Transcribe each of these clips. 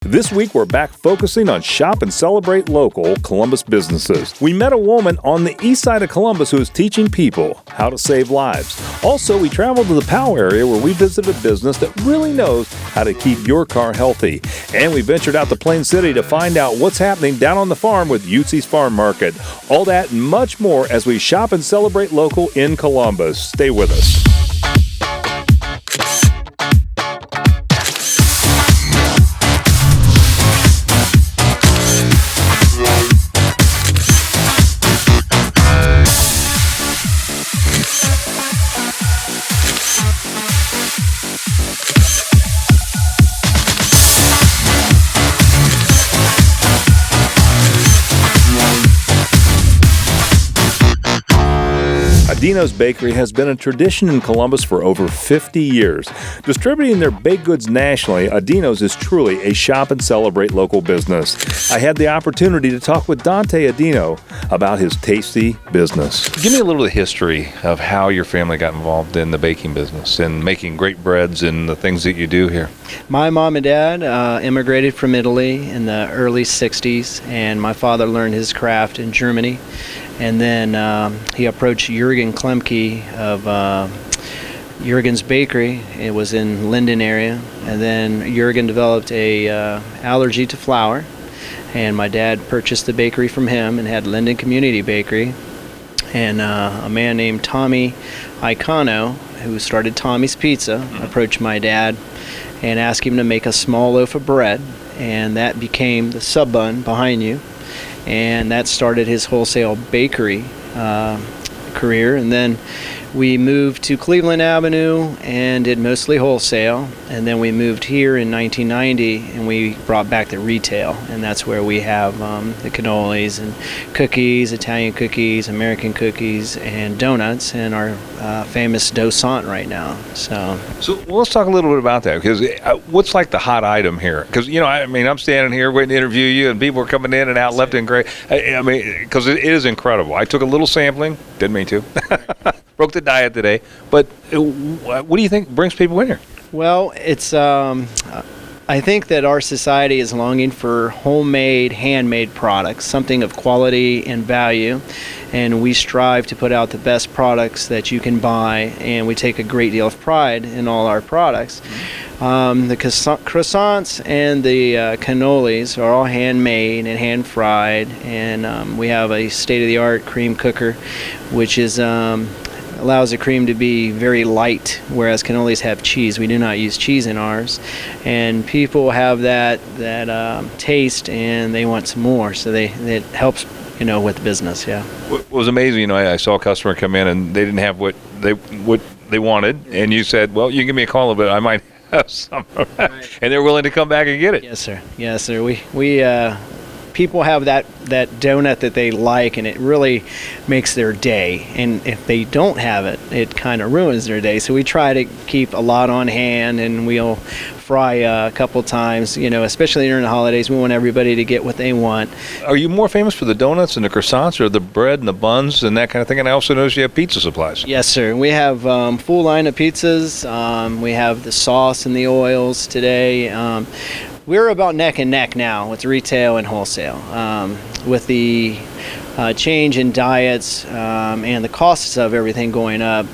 This week, we're back focusing on shop and celebrate local Columbus businesses. We met a woman on the east side of Columbus who is teaching people how to save lives. Also, we traveled to the Powell area where we visited a business that really knows how to keep your car healthy. And we ventured out to Plain City to find out what's happening down on the farm with Utzi's Farm Market. All that and much more as we shop and celebrate local in Columbus. Stay with us. Adino's Bakery has been a tradition in Columbus for over 50 years. Distributing their baked goods nationally, Adino's is truly a shop and celebrate local business. I had the opportunity to talk with Dante Adino about his tasty business. Give me a little history of how your family got involved in the baking business and making great breads and the things that you do here. My mom and dad immigrated from Italy in the early 60s, and my father learned his craft in Germany. And then he approached Jürgen Klemke of Jürgen's Bakery. It was in Linden area. And then Jürgen developed a allergy to flour. And my dad purchased the bakery from him and had Linden Community Bakery. And a man named Tommy Icano, who started Tommy's Pizza, approached my dad and asked him to make a small loaf of bread. And that became the sub bun behind you. And that started his wholesale bakery career. And then we moved to Cleveland Avenue and did mostly wholesale. And then we moved here in 1990 and we brought back the retail. And that's where we have the cannolis and cookies, Italian cookies, American cookies, and donuts, and our famous Dosant right now. So let's talk a little bit about that, because what's like the hot item here? Because, I'm standing here waiting to interview you and people are coming in and out left and right. Because it is incredible. I took a little sampling, didn't mean to. Broke the diet today, but what do you think brings people in here? Well, it's I think that our society is longing for homemade, handmade products, something of quality and value, and we strive to put out the best products that you can buy, and we take a great deal of pride in all our products. The croissants and the cannolis are all handmade and hand-fried, and we have a state-of-the-art cream cooker, which is allows the cream to be very light, whereas cannolis have cheese. We do not use cheese in ours, and people have that taste, and they want some more. So it helps, with business. Yeah. What was amazing, I saw a customer come in and they didn't have what they wanted, and you said, "Well, you can give me a call, but I might have some," right. And they're willing to come back and get it. Yes, sir. Yes, sir. We people have that donut that they like, and it really makes their day. And if they don't have it, it kind of ruins their day. So we try to keep a lot on hand, and we'll fry a couple times, especially during the holidays. We want everybody to get what they want. Are you more famous for the donuts and the croissants, or the bread and the buns and that kind of thing? And I also noticed you have pizza supplies. Yes, sir. We have full line of pizzas. We have the sauce and the oils today. We're about neck and neck now with retail and wholesale. With the change in diets and the costs of everything going up,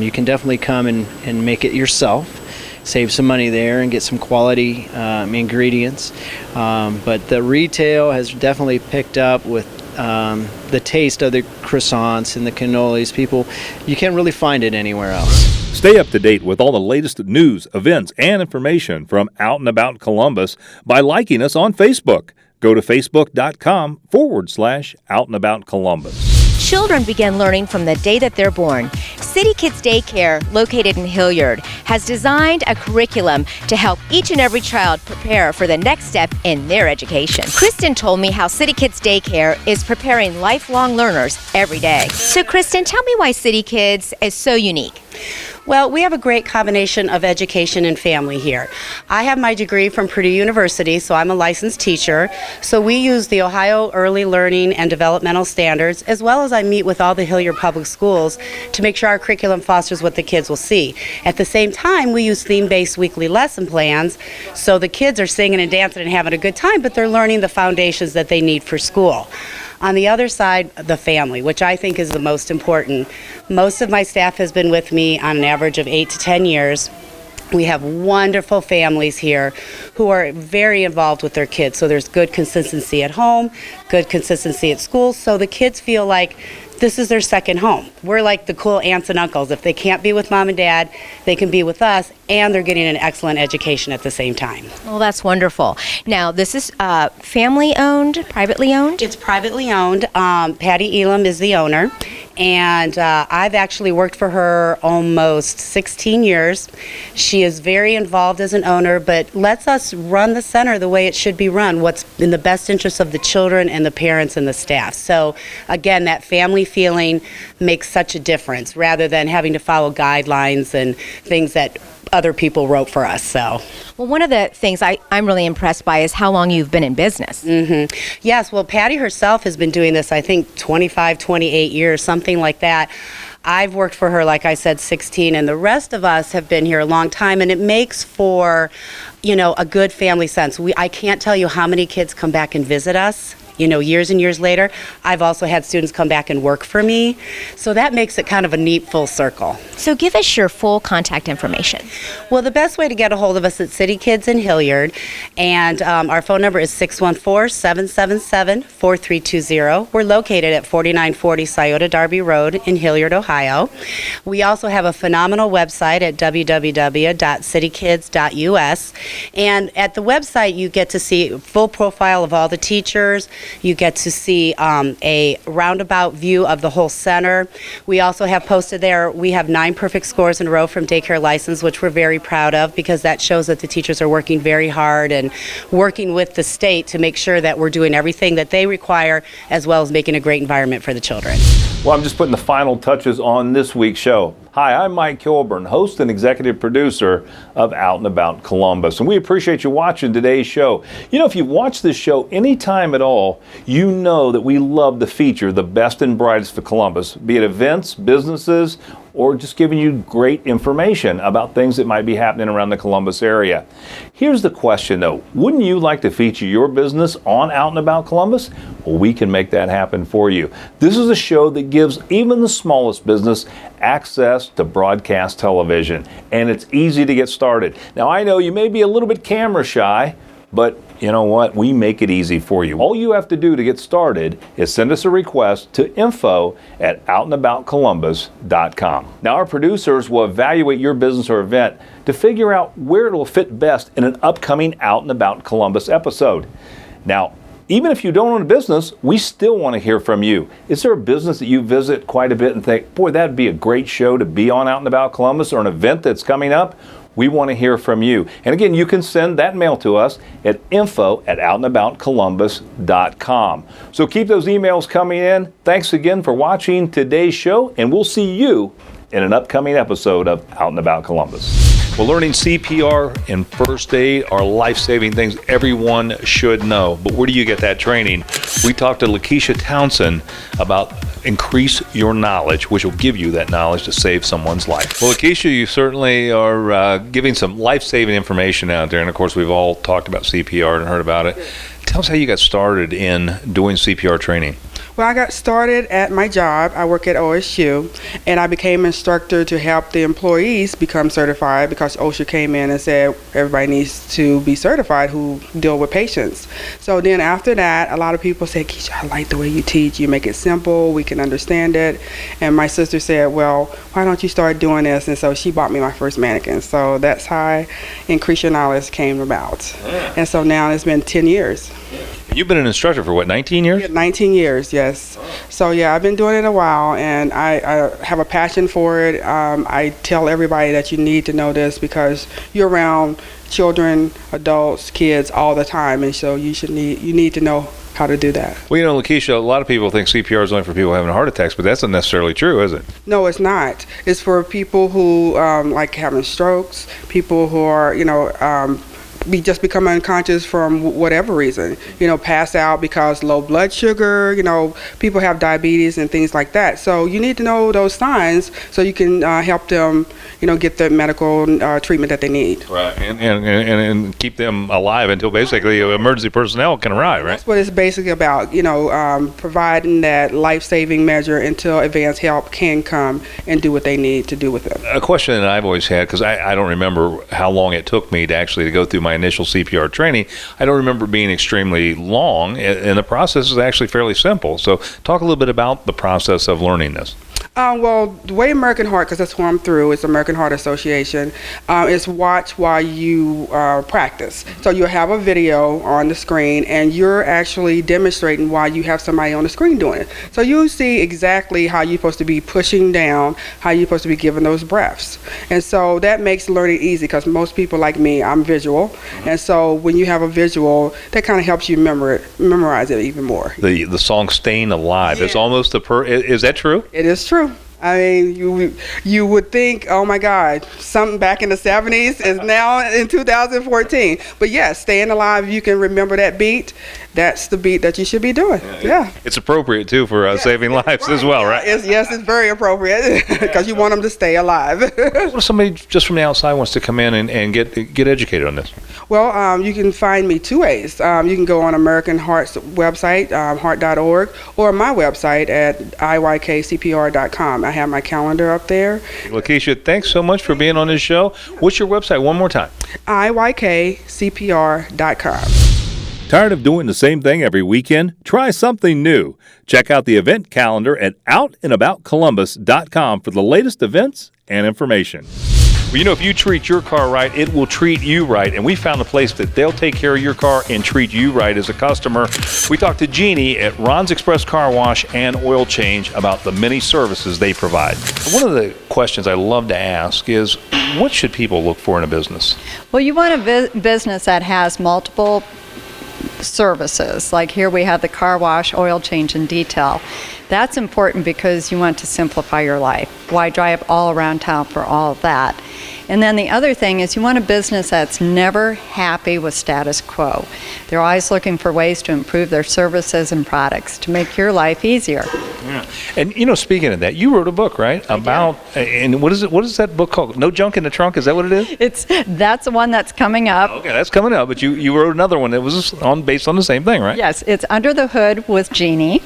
you can definitely come and make it yourself, save some money there and get some quality ingredients. But the retail has definitely picked up with the taste of the croissants and the cannolis. You can't really find it anywhere else. Stay up to date with all the latest news, events, and information from Out and About Columbus by liking us on Facebook. Go to facebook.com/Out and About Columbus. Children begin learning from the day that they're born. City Kids Daycare, located in Hilliard, has designed a curriculum to help each and every child prepare for the next step in their education. Kristen told me how City Kids Daycare is preparing lifelong learners every day. So Kristen, tell me why City Kids is so unique. Well, we have a great combination of education and family here. I have my degree from Purdue University, so I'm a licensed teacher. So we use the Ohio Early Learning and Developmental Standards, as well as I meet with all the Hilliard Public Schools to make sure our curriculum fosters what the kids will see. At the same time, we use theme-based weekly lesson plans, so the kids are singing and dancing and having a good time, but they're learning the foundations that they need for school. On the other side, the family, which I think is the most important. Most of my staff has been with me on an average of 8 to 10 years. We have wonderful families here who are very involved with their kids. So there's good consistency at home, good consistency at school, so the kids feel like this is their second home. We're like the cool aunts and uncles. If they can't be with mom and dad, they can be with us, and they're getting an excellent education at the same time. Well, that's wonderful. Now, this is family-owned, privately owned? It's privately owned. Patty Elam is the owner, and I've actually worked for her almost 16 years. She is very involved as an owner, but lets us run the center the way it should be run, what's in the best interest of the children and the parents and the staff. So, again, that family feeling makes such a difference rather than having to follow guidelines and things that other people wrote for us. So, well, one of the things I'm really impressed by is how long you've been in business. Mm-hmm. Yes, well, Patty herself has been doing this, I think, 25, 28 years, something like that. I've worked for her, like I said, 16, and the rest of us have been here a long time, and it makes for, a good family sense. I can't tell you how many kids come back and visit us. Years and years later. I've also had students come back and work for me. So that makes it kind of a neat full circle. So give us your full contact information. Well, the best way to get a hold of us is City Kids in Hilliard. And our phone number is 614-777-4320. We're located at 4940 Scioto Darby Road in Hilliard, Ohio. We also have a phenomenal website at www.citykids.us. And at the website, you get to see a full profile of all the teachers. You get to see a roundabout view of the whole center. We also have posted there, we have 9 perfect scores in a row from Daycare License, which we're very proud of because that shows that the teachers are working very hard and working with the state to make sure that we're doing everything that they require as well as making a great environment for the children. Well, I'm just putting the final touches on this week's show. Hi, I'm Mike Kilburn, host and executive producer of Out and About Columbus, and we appreciate you watching today's show. If you've watched this show any time at all, you know that we love to feature the best and brightest for Columbus, be it events, businesses, or just giving you great information about things that might be happening around the Columbus area. Here's the question though, wouldn't you like to feature your business on Out and About Columbus? Well, we can make that happen for you. This is a show that gives even the smallest business access to broadcast television, and it's easy to get started. Now, I know you may be a little bit camera shy, but you know what? We make it easy for you. All you have to do to get started is send us a request to info@outandaboutcolumbus.com. Now, our producers will evaluate your business or event to figure out where it will fit best in an upcoming Out and About Columbus episode. Now, even if you don't own a business, we still want to hear from you. Is there a business that you visit quite a bit and think, boy, that'd be a great show to be on Out and About Columbus, or an event that's coming up? We want to hear from you. And again, you can send that mail to us at info@outandaboutcolumbus.com. So keep those emails coming in. Thanks again for watching today's show, and we'll see you in an upcoming episode of Out and About Columbus. Well, learning CPR and first aid are life-saving things everyone should know. But where do you get that training? We talked to Lakeisha Townsend about Increase Your Knowledge, which will give you that knowledge to save someone's life. Well, Lakeisha, you certainly are giving some life-saving information out there. And, of course, we've all talked about CPR and heard about it. Tell us how you got started in doing CPR training. Well, I got started at my job. I work at OSU, and I became an instructor to help the employees become certified because OSHA came in and said everybody needs to be certified who deal with patients. So then after that, a lot of people said, Keisha, I like the way you teach. You make it simple. We can understand it. And my sister said, well, why don't you start doing this? And so she bought me my first mannequin. So that's how Increase Your Knowledge came about. And so now it's been 10 years. You've been an instructor for what, 19 years? Yeah, 19 years, yes. So yeah, I've been doing it a while, and I have a passion for it. I tell everybody that you need to know this because you're around children, adults, kids all the time, and so you need to know how to do that. Well, you know, Lakeisha, a lot of people think CPR is only for people having heart attacks, but that's not necessarily true, is it? No, it's not. It's for people who like having strokes, people who are, just become unconscious from whatever reason, pass out because low blood sugar, people have diabetes and things like that. So you need to know those signs so you can help them, get the medical treatment that they need. Right, and keep them alive until basically emergency personnel can arrive, right? That's what it's basically about, providing that life-saving measure until advanced help can come and do what they need to do with it. A question that I've always had, because I don't remember how long it took me to go through my initial CPR training. I don't remember being extremely long, and the process is actually fairly simple. So talk a little bit about the process of learning this. Well, the way American Heart, because that's who I'm through, it's American Heart Association, is watch while you practice. So you'll have a video on the screen, and you're actually demonstrating while you have somebody on the screen doing it. So you see exactly how you're supposed to be pushing down, how you're supposed to be giving those breaths. And so that makes learning easy, because most people like me, I'm visual. And so when you have a visual, that kind of helps you memorize it even more. The song "Staying Alive" is almost is that true? It is true. I mean, you would think, oh my God, something back in the 70s is now in 2014. But yes, Staying Alive, you can remember that beat. That's the beat that you should be doing. Yeah. It's appropriate too for saving lives as well, right? Yes, it's very appropriate because you want them to stay alive. What if somebody just from the outside wants to come in and get educated on this? Well, you can find me two ways. You can go on American Heart's website, heart.org, or my website at iykcpr.com. I have my calendar up there. Lakeisha, thanks so much for being on this show. What's your website one more time? iykcpr.com. Tired of doing the same thing every weekend? Try something new. Check out the event calendar at outandaboutcolumbus.com for the latest events and information. Well, if you treat your car right, it will treat you right. And we found a place that they'll take care of your car and treat you right as a customer. We talked to Jeannie at Ron's Express Car Wash and Oil Change about the many services they provide. One of the questions I love to ask is, what should people look for in a business? Well, you want a business that has multiple services. Like here we have the car wash, oil change, and detail. That's important because you want to simplify your life. Why drive all around town for all of that? And then the other thing is you want a business that's never happy with status quo. They're always looking for ways to improve their services and products to make your life easier. Yeah. And speaking of that, you wrote a book, right? And what is that book called? No Junk in the Trunk? Is that what it is? That's the one that's coming up. Okay, that's coming up. But you wrote another one that was based on the same thing, right? Yes, it's Under the Hood with Jeannie.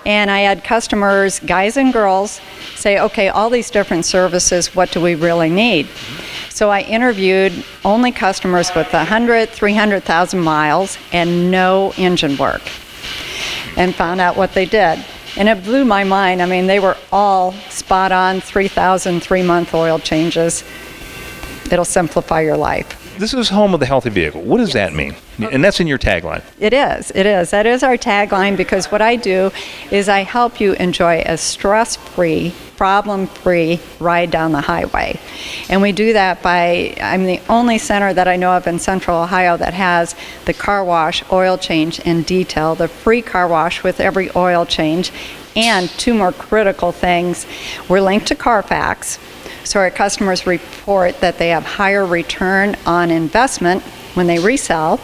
And I had customers, guys and girls, say, okay, all these different services, what do we really need? So I interviewed only customers with 100, 300,000 miles and no engine work and found out what they did. And it blew my mind. I mean, they were all spot on, 3,000 3-month oil changes. It'll simplify your life. This is home of the healthy vehicle. What does that mean? And that's in your tagline. It is. That is our tagline, because what I do is I help you enjoy a stress-free, problem-free ride down the highway. And we do that I'm the only center that I know of in Central Ohio that has the car wash, oil change, and detail, the free car wash with every oil change, and two more critical things. We're linked to Carfax. So our customers report that they have higher return on investment when they resell,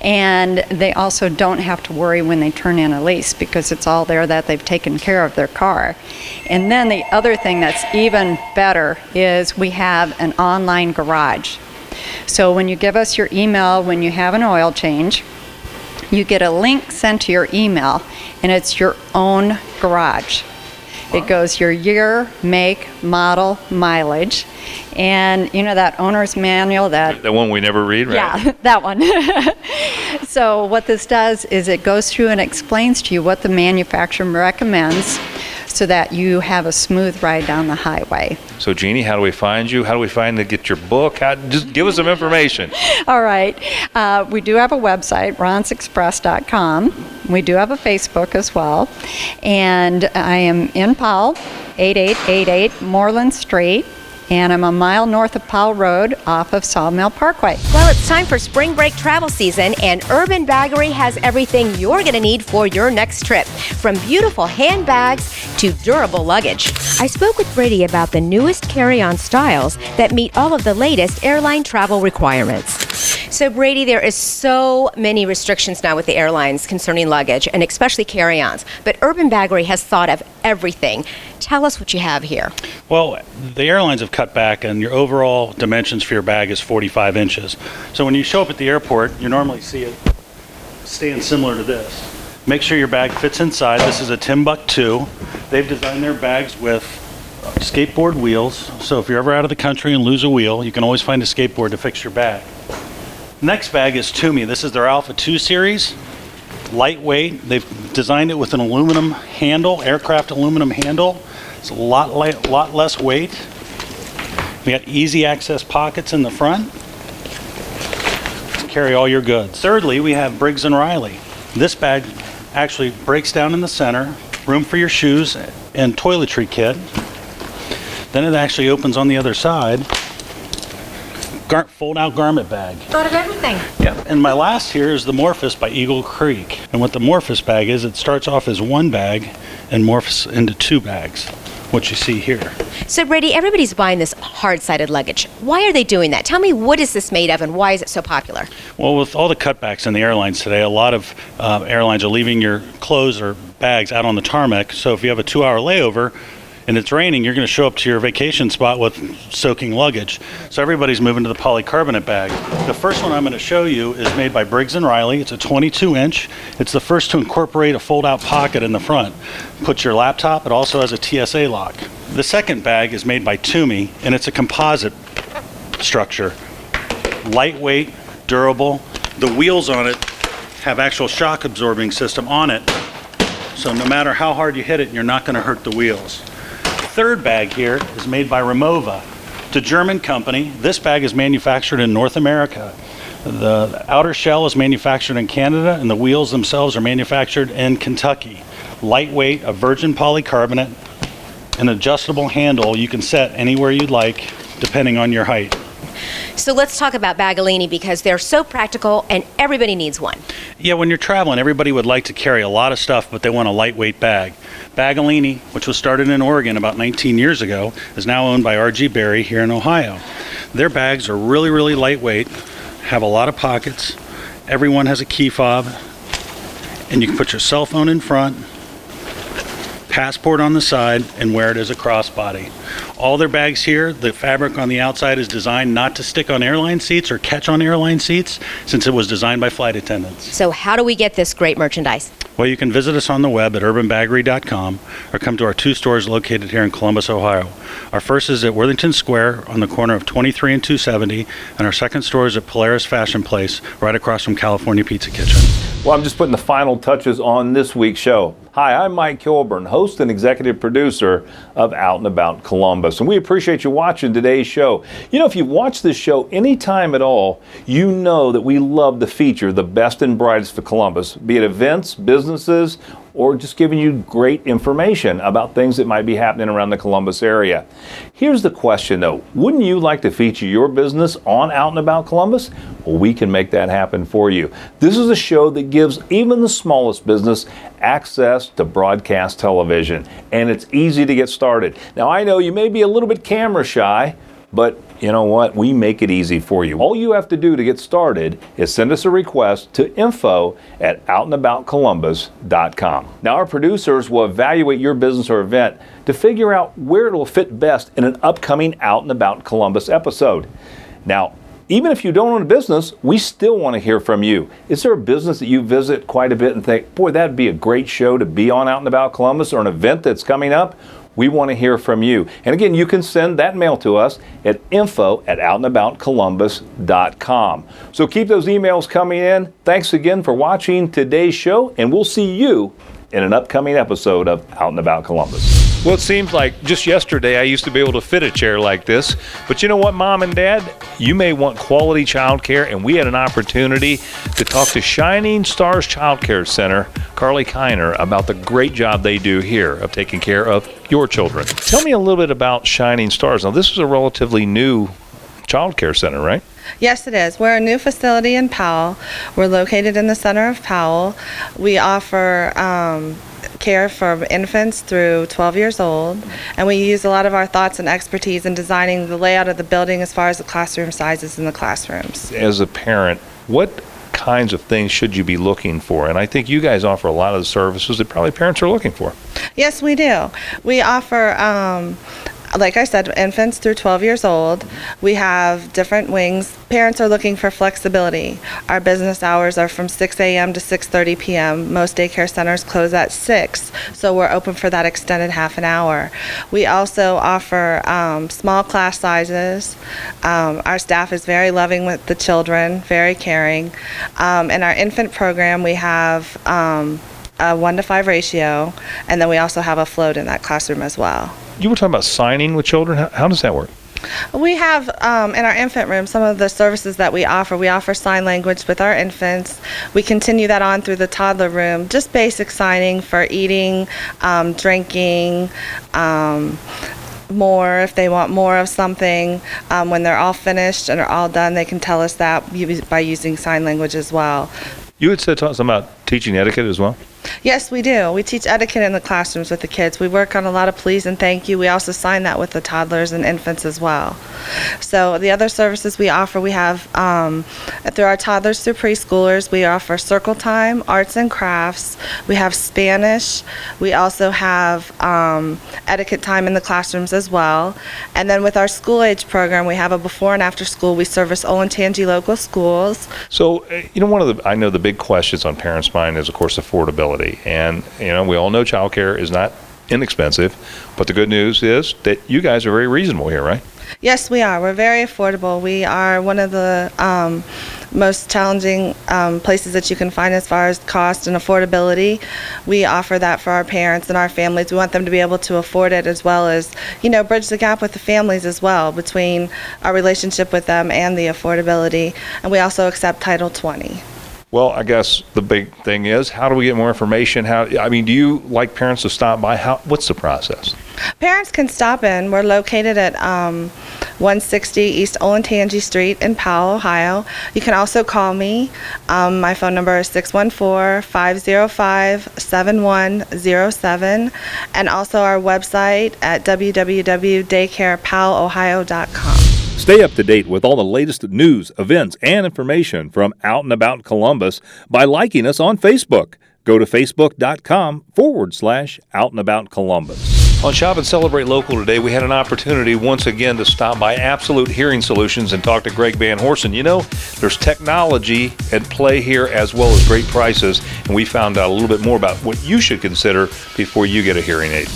and they also don't have to worry when they turn in a lease because it's all there that they've taken care of their car. And then the other thing that's even better is we have an online garage. So when you give us your email when you have an oil change, you get a link sent to your email, and it's your own garage. It goes your year, make, model, mileage, and that owner's manual that... The one we never read, right? Yeah, that one. So what this does is it goes through and explains to you what the manufacturer recommends. so that you have a smooth ride down the highway. So, Jeannie, how do we find you? How do we find to get your book? Just give us some information. All right. We do have a website, ronsexpress.com. We do have a Facebook as well. And I am in Powell, 8888 Moreland Street. And I'm a mile north of Powell Road off of Sawmill Parkway. Well, it's time for spring break travel season, and Urban Baggery has everything you're going to need for your next trip, from beautiful handbags to durable luggage. I spoke with Brady about the newest carry-on styles that meet all of the latest airline travel requirements. So, Brady, there is so many restrictions now with the airlines concerning luggage, and especially carry-ons. But Urban Baggery has thought of everything. Tell us what you have here. Well, the airlines have cut back, and your overall dimensions for your bag is 45 inches. So when you show up at the airport, you normally see it stand similar to this. Make sure your bag fits inside. This is a Timbuk2. They've designed their bags with skateboard wheels. So if you're ever out of the country and lose a wheel, you can always find a skateboard to fix your bag. Next bag is Tumi. This is their Alpha 2 series. Lightweight. They've designed it with an aluminum handle, aircraft aluminum handle. It's a lot less weight. We got easy access pockets in the front to carry all your goods. Thirdly, we have Briggs & Riley. This bag actually breaks down in the center, room for your shoes and toiletry kit. Then it actually opens on the other side. Fold-out garment bag. Thought of everything. Yeah, and my last here is the Morphus by Eagle Creek. And what the Morphus bag is, it starts off as one bag and morphs into two bags, what you see here. So, Brady, everybody's buying this hard-sided luggage. Why are they doing that? Tell me, what is this made of and why is it so popular? Well, with all the cutbacks in the airlines today, a lot of airlines are leaving your clothes or bags out on the tarmac. So if you have a 2-hour layover and it's raining, you're going to show up to your vacation spot with soaking luggage. So everybody's moving to the polycarbonate bag. The first one I'm going to show you is made by Briggs & Riley. It's a 22-inch. It's the first to incorporate a fold-out pocket in the front. Puts your laptop. It also has a TSA lock. The second bag is made by Tumi, and it's a composite structure. Lightweight, durable. The wheels on it have actual shock absorbing system on it. So no matter how hard you hit it, you're not going to hurt the wheels. Third bag here is made by Remova. It's a German company. This bag is manufactured in North America. The outer shell is manufactured in Canada, and the wheels themselves are manufactured in Kentucky. Lightweight, a virgin polycarbonate, an adjustable handle you can set anywhere you'd like, depending on your height. So let's talk about Bagolini, because they're so practical and everybody needs one. Yeah, when you're traveling, everybody would like to carry a lot of stuff, but they want a lightweight bag. Bagolini, which was started in Oregon about 19 years ago, is now owned by R.G. Berry here in Ohio. Their bags are really, really lightweight, have a lot of pockets. Everyone has a key fob, and you can put your cell phone in front, passport on the side, and wear it as a crossbody. All their bags here, the fabric on the outside is designed not to stick on airline seats or catch on airline seats, since it was designed by flight attendants. So how do we get this great merchandise? Well, you can visit us on the web at urbanbaggery.com or come to our 2 stores located here in Columbus, Ohio. Our first is at Worthington Square on the corner of 23 and 270, and our second store is at Polaris Fashion Place right across from California Pizza Kitchen. Well, I'm just putting the final touches on this week's show. Hi, I'm Mike Kilburn, host and executive producer of Out and About Columbus, and we appreciate you watching today's show. You know, if you've watched this show any time at all, you know that we love to feature the best and brightest for Columbus, be it events, businesses, or just giving you great information about things that might be happening around the Columbus area. Here's the question though, wouldn't you like to feature your business on Out and About Columbus? Well, we can make that happen for you. This is a show that gives even the smallest business access to broadcast television, and it's easy to get started. Now, I know you may be a little bit camera shy, but you know what? We make it easy for you. All you have to do to get started is send us a request to info@outandaboutcolumbus.com. Now, our producers will evaluate your business or event to figure out where it will fit best in an upcoming Out and About Columbus episode. Now, even if you don't own a business, we still want to hear from you. Is there a business that you visit quite a bit and think, boy, that'd be a great show to be on Out and About Columbus, or an event that's coming up? We want to hear from you. And again, you can send that mail to us at info@outandaboutcolumbus.com. So keep those emails coming in. Thanks again for watching today's show, and we'll see you in an upcoming episode of Out and About Columbus. Well, it seems like just yesterday I used to be able to fit a chair like this. But you know what, Mom and Dad? You may want quality child care, and we had an opportunity to talk to Shining Stars Child Care Center, Carly Kiner, about the great job they do here of taking care of your children. Tell me a little bit about Shining Stars. Now, this is a relatively new child care center, right? Yes, it is. We're a new facility in Powell. We're located in the center of Powell. We offer care for infants through 12 years old, and we use a lot of our thoughts and expertise in designing the layout of the building as far as the classroom sizes in the classrooms. As a parent, what kinds of things should you be looking for? And I think you guys offer a lot of the services that probably parents are looking for. Yes, we do. We offer like I said, infants through 12 years old. We have different wings. Parents are looking for flexibility. Our business hours are from 6 a.m. to 6:30 p.m. Most daycare centers close at 6, so we're open for that extended half an hour. We also offer small class sizes. Our staff is very loving with the children, very caring. In our infant program, we have a 1-to-5 ratio, and then we also have a float in that classroom as well. You were talking about signing with children. How does that work? We have in our infant room some of the services that we offer. We offer sign language with our infants. We continue that on through the toddler room, just basic signing for eating, drinking, more if they want more of something. When they're all finished and are all done, they can tell us that by using sign language as well. You had said something about teaching etiquette as well? Yes, we do. We teach etiquette in the classrooms with the kids. We work on a lot of please and thank you. We also sign that with the toddlers and infants as well. So the other services we offer, we have through our toddlers through preschoolers, we offer circle time, arts and crafts. We have Spanish. We also have etiquette time in the classrooms as well. And then with our school age program, we have a before and after school. We service Olentangy local schools. So, I know the big questions on parents' mind is, of course, affordability. And, we all know childcare is not inexpensive, but the good news is that you guys are very reasonable here, right? Yes, we are. We're very affordable. We are one of the most challenging places that you can find as far as cost and affordability. We offer that for our parents and our families. We want them to be able to afford it, as well as, bridge the gap with the families as well between our relationship with them and the affordability. And we also accept Title 20. Well, I guess the big thing is, how do we get more information? Do you like parents to stop by? What's the process? Parents can stop in. We're located at 160 East Olentangy Street in Powell, Ohio. You can also call me. My phone number is 614-505-7107, and also our website at www.daycarepowellohio.com. Stay up to date with all the latest news, events, and information from Out and About Columbus by liking us on Facebook. Go to facebook.com/Out and About Columbus. On Shop and Celebrate Local today, we had an opportunity once again to stop by Absolute Hearing Solutions and talk to Greg Van Horsen. There's technology at play here as well as great prices, and we found out a little bit more about what you should consider before you get a hearing aid.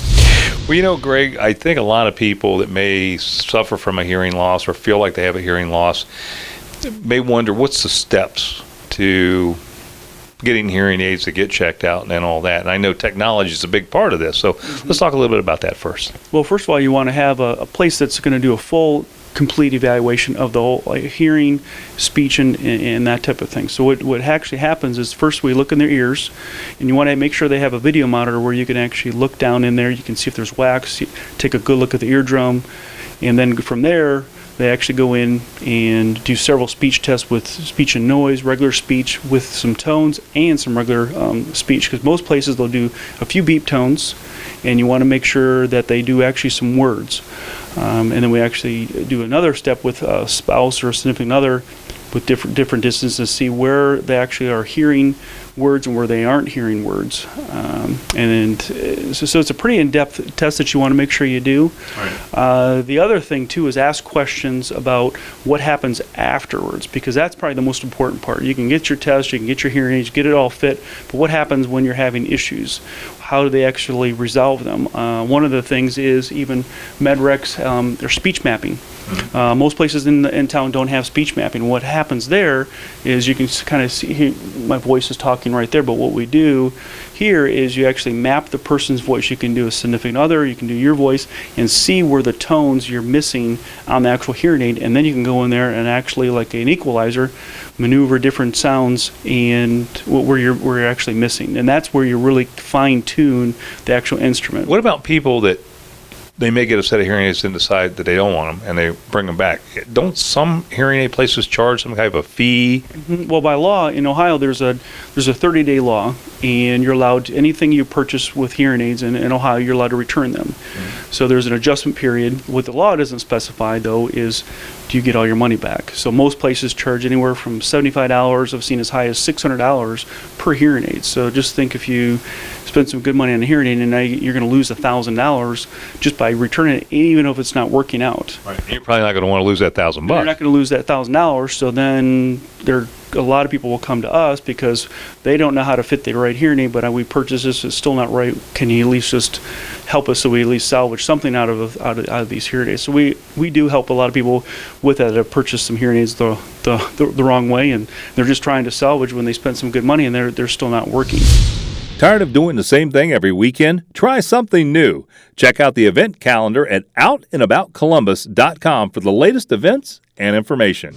Well, Greg, I think a lot of people that may suffer from a hearing loss or feel like they have a hearing loss may wonder, what's the steps to getting hearing aids to get checked out and all that. And I know technology is a big part of this. So let's talk a little bit about that first. Well, first of all, you want to have a place that's going to do a full, complete evaluation of the whole hearing, speech, and that type of thing. So what actually happens is, first we look in their ears, and you want to make sure they have a video monitor where you can actually look down in there. You can see if there's wax, take a good look at the eardrum, and then from there, they actually go in and do several speech tests with speech and noise, regular speech with some tones, and some regular speech, because most places they'll do a few beep tones, and you want to make sure that they do actually some words. And then we actually do another step with a spouse or a significant other with different distances, see where they actually are hearing words and where they aren't hearing words. So it's a pretty in-depth test that you want to make sure you do. Right. The other thing, too, is ask questions about what happens afterwards, because that's probably the most important part. You can get your test, you can get your hearing aids, get it all fit, but what happens when you're having issues? How do they actually resolve them? One of the things is even MedRex, their speech mapping. Most places in town don't have speech mapping. What happens there is you can kind of see, my voice is talking right there, but what we do here is you actually map the person's voice. You can do a significant other, you can do your voice, and see where the tones you're missing on the actual hearing aid, and then you can go in there and actually, like an equalizer, maneuver different sounds and where you're actually missing. And that's where you really fine-tune the actual instrument. What about people that they may get a set of hearing aids and decide that they don't want them, and they bring them back? Don't some hearing aid places charge some kind of a fee? Well, by law in Ohio, there's a 30-day law, and you're allowed anything you purchase with hearing aids in Ohio, you're allowed to return them. So there's an adjustment period. What the law doesn't specify, though, is do you get all your money back? So most places charge anywhere from $75. I've seen as high as $600 per hearing aid. So just think if you spend some good money on a hearing aid and now you're going to lose $1,000 just by returning it, even if it's not working out. Right. You're probably not going to want to lose that $1,000. You're not going to lose that $1,000. So then a lot of people will come to us because they don't know how to fit the right hearing aid, but we purchase this, it's still not right. Can you at least just help us so we at least salvage something out of these hearing aids? So we do help a lot of people with that have purchased some hearing aids the wrong way, and they're just trying to salvage when they spend some good money and they're still not working. Tired of doing the same thing every weekend? Try something new. Check out the event calendar at outandaboutcolumbus.com for the latest events and information.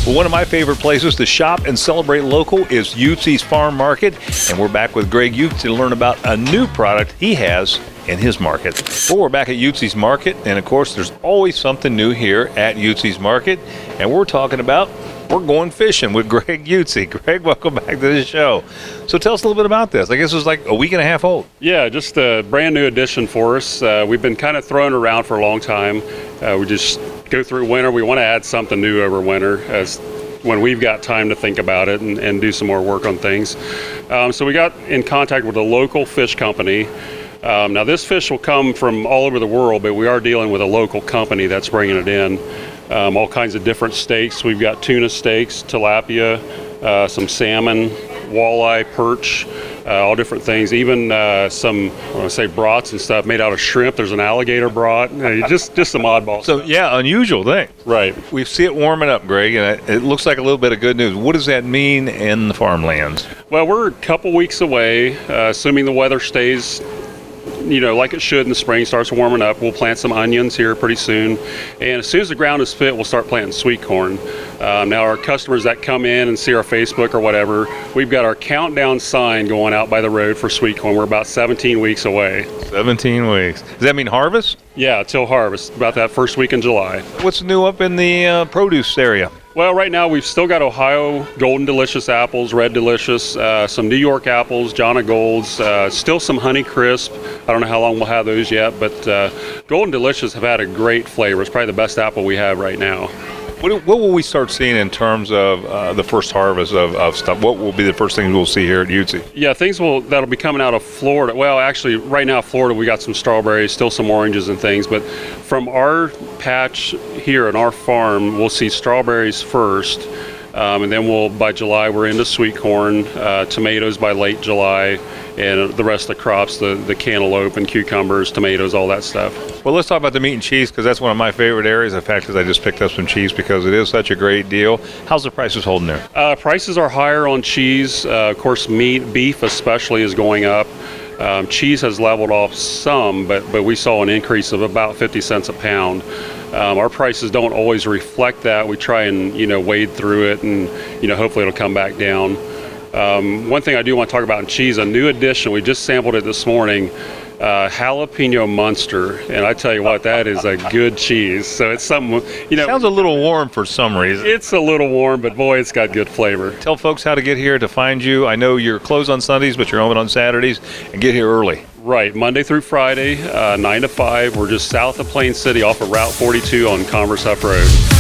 Well, one of my favorite places to shop and celebrate local is Utze's Farm Market, and we're back with Greg Utze to learn about a new product he has in his market. Well, we're back at Utze's Market, and of course, there's always something new here at Utze's Market, and we're talking about we're going fishing with Greg Utze. Greg, welcome back to the show. So tell us a little bit about this. I guess it was like a week and a half old. Yeah, just a brand new addition for us. We've been kind of throwing around for a long time. We just go through winter. We want to add something new over winter as when we've got time to think about it and do some more work on things. So we got in contact with a local fish company. Now this fish will come from all over the world, but we are dealing with a local company that's bringing it in. All kinds of different steaks. We've got tuna steaks, tilapia, some salmon, walleye, perch, all different things. Even some, I want to say, brats and stuff made out of shrimp. There's an alligator brat. Just some oddballs. So yeah, unusual thing. Right. We see it warming up, Greg, and it looks like a little bit of good news. What does that mean in the farmlands? Well, we're a couple weeks away, assuming the weather stays like it should in the spring, starts warming up. We'll plant some onions here pretty soon. And as soon as the ground is fit, we'll start planting sweet corn. Now our customers that come in and see our Facebook or whatever, we've got our countdown sign going out by the road for sweet corn. We're about 17 weeks away. 17 weeks. Does that mean harvest? Yeah, till harvest, about that first week in July. What's new up in the produce area? Well, right now we've still got Ohio Golden Delicious apples, Red Delicious, some New York apples, Jonna Golds, still some Honey Crisp. I don't know how long we'll have those yet, but Golden Delicious have had a great flavor. It's probably the best apple we have right now. What will we start seeing in terms of the first harvest of stuff? What will be the first things we'll see here at Utze? Yeah, that'll be coming out of Florida. Well, actually, right now, Florida, we got some strawberries, still some oranges and things. But from our patch here on our farm, we'll see strawberries first. And then by July, we're into sweet corn, tomatoes by late July, and the rest of the crops, the cantaloupe and cucumbers, tomatoes, all that stuff. Well, let's talk about the meat and cheese, because that's one of my favorite areas. In fact, I just picked up some cheese because it is such a great deal. How's the prices holding there? Prices are higher on cheese. Of course, beef especially is going up. Cheese has leveled off some, but we saw an increase of about 50 cents a pound. Our prices don't always reflect that. We try and wade through it, and hopefully it'll come back down. One thing I do want to talk about in cheese, a new addition, we just sampled it this morning, jalapeno Munster, and I tell you what, that is a good cheese. So it's something, Sounds a little warm for some reason. It's a little warm, but boy, it's got good flavor. Tell folks how to get here to find you. I know you're closed on Sundays, but you're open on Saturdays, and get here early. Right, Monday through Friday, 9 to 5. We're just south of Plain City off of Route 42 on Converse Huff Road.